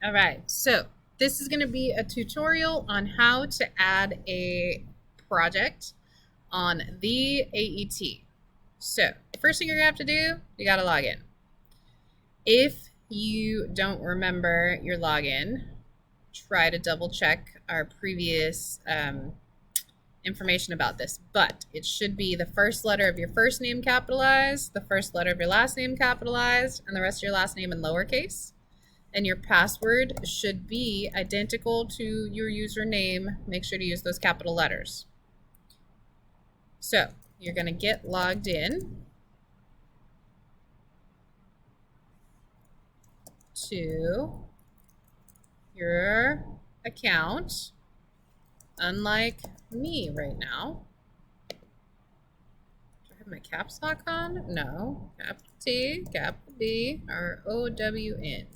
All right, so this is going to be a tutorial on how to add a project on the AET. So the first thing you're going to have to do, you got to log in. If you don't remember your login, try to double check our previous information about this, but it should be the first letter of your first name capitalized, the first letter of your last name capitalized, and the rest of your last name in lowercase. And your password should be identical to your username. Make sure to use those capital letters. So you're going to get logged in to your account. Unlike me right now. Do I have my caps lock on? No. Capital T, capital B, or OWN.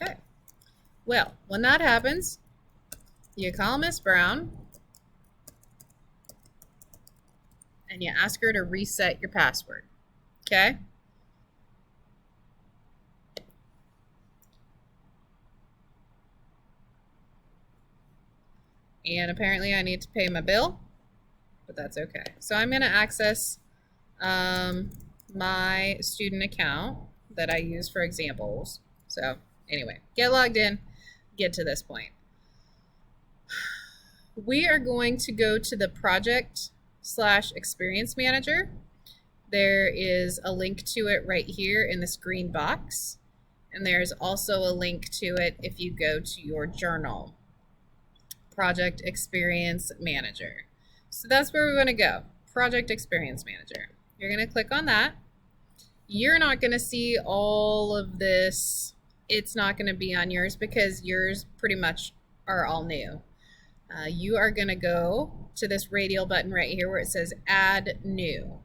Okay. Well, when that happens, you call Miss Brown and you ask her to reset your password. Okay? And apparently I need to pay my bill, but that's okay. So I'm going to access my student account that I use for examples. So anyway, get logged in, get to this point. We are going to go to the project/experience manager. There is a link to it right here in this green box. And there's also a link to it if you go to your journal, Project Experience Manager. So that's where we're going to go, Project Experience Manager. You're going to click on that. You're not going to see all of this. It's not going to be on yours because yours pretty much are all new. You are going to go to this radial button right here where it says Add New.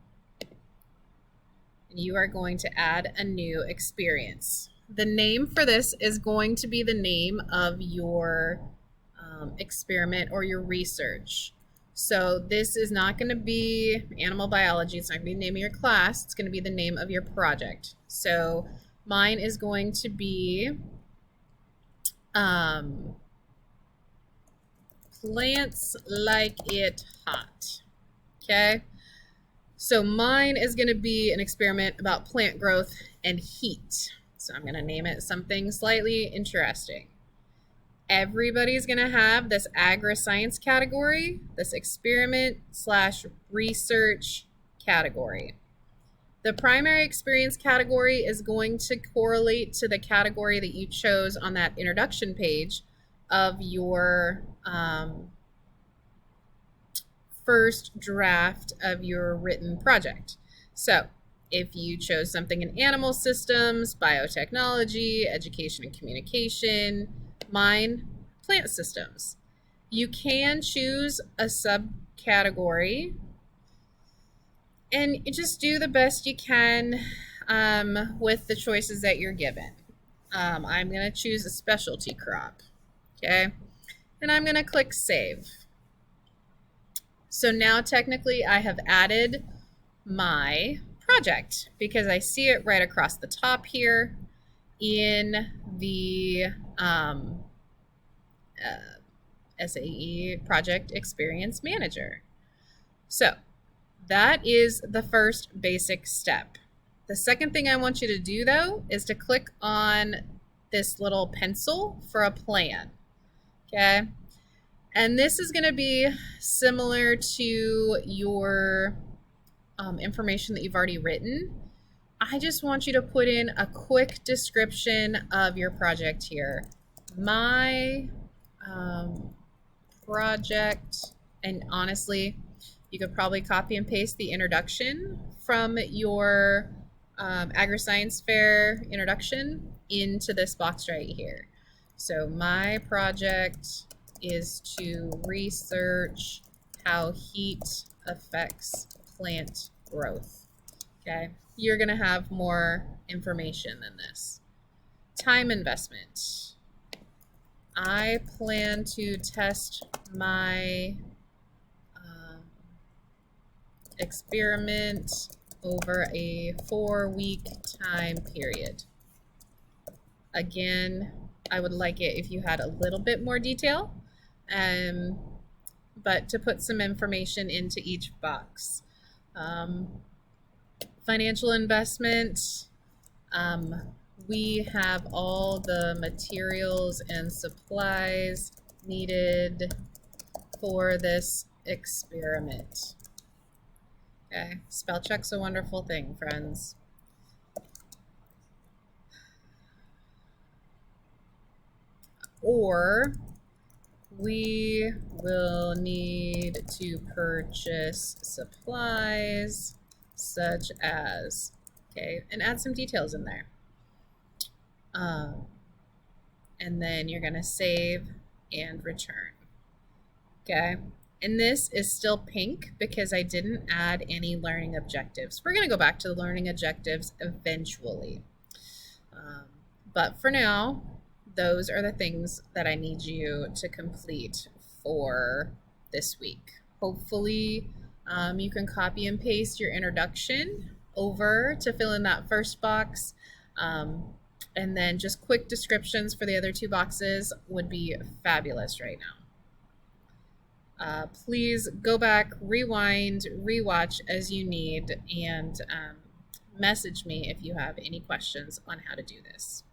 And you are going to add a new experience. The name for this is going to be the name of your experiment or your research. So this is not going to be animal biology. It's not going to be the name of your class. It's going to be the name of your project. So mine is going to be plants like it hot. Okay. So mine is going to be an experiment about plant growth and heat. So I'm going to name it something slightly interesting. Everybody's going to have this agri-science category, this experiment/research category. The primary experience category is going to correlate to the category that you chose on that introduction page of your first draft of your written project. So if you chose something in animal systems, biotechnology, education and communication, mine, plant systems. You can choose a subcategory and just do the best you can with the choices that you're given. I'm going to choose a specialty crop, okay? And I'm going to click Save. So now technically I have added my project because I see it right across the top here in the SAE Project Experience Manager. So that is the first basic step. The second thing I want you to do though is to click on this little pencil for a plan. Okay. And this is going to be similar to your information that you've already written. I just want you to put in a quick description of your project here. My project, and honestly, you could probably copy and paste the introduction from your Agri-Science Fair introduction into this box right here. So my project is to research how heat affects plant growth. Okay, you're going to have more information than this. Time investment. I plan to test my experiment over a 4-week time period. Again, I would like it if you had a little bit more detail, um, but to put some information into each box. Um, Financial investment, um, we have all the materials and supplies needed for this experiment. Okay, spell check's a wonderful thing, friends. Or we will need to purchase supplies such as, okay, and add some details in there. Um, and then you're going to save and return. Okay. And this is still pink because I didn't add any learning objectives. We're going to go back to the learning objectives eventually. Um, but for now, those are the things that I need you to complete for this week. Hopefully, you can copy and paste your introduction over to fill in that first box. And then just quick descriptions for the other two boxes would be fabulous right now. Please go back, rewind, rewatch as you need, and message me if you have any questions on how to do this.